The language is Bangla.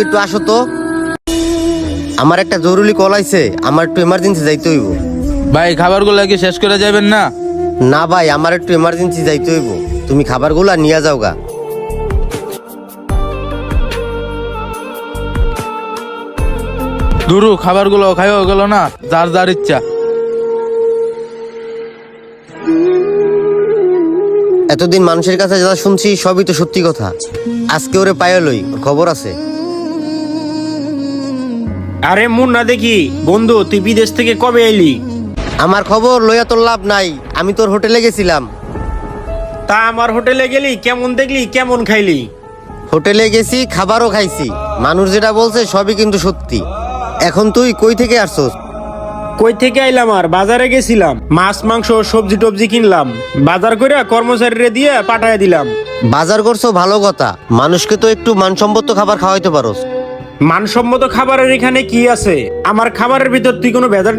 একটু আসো তো, আমার একটা জরুরি কল আইছে, আমার একটু এমার্জেন্সি যাইতে হইব। ভাই খাবারগুলো কি শেষ করে যাবেন না? না ভাই, আমার একটু এমার্জেন্সি যাইতে হইব, তুমি খাবারগুলো নিয়ে যাও গা। দুরু খাবারগুলো খাইও গেল না, যার যার ইচ্ছা। এতদিন মানুষের কাছে যা শুনছি সবই তো সত্যি কথা। আজকে ওরে পাইয়া লই, ওর খবর আছে। আরে মুন্না দেখি বন্ধু, তুই বিদেশ থেকে কবে এলি? আমার খবর লইয়া তোর লাভ নাই, আমি তোর হোটেলে গেছিলাম। তা আমার হোটেলে গেলি, কেমন দেখলি, কেমন খাইলি? হোটেলে গেছি, খাবারও খাইছি, মানুষ যেটা বলছে সবই কিন্তু সত্যি। এখন তুই কই থেকে আসছস? কই থেকে আইলাম আর বাজারে গেছিলাম, মাছ মাংস সবজি টবজি কিনলাম, বাজার করে কর্মচারীরে দিয়ে পাঠায় দিলাম। বাজার করছো ভালো কথা, মানুষকে তো একটু মানসম্মত খাবার খাওয়াইতে পারোস। মানসম্মত খাবারের এখানে কি আছে? আমার খাবারের ভিতর তুই কোনো ভেজাল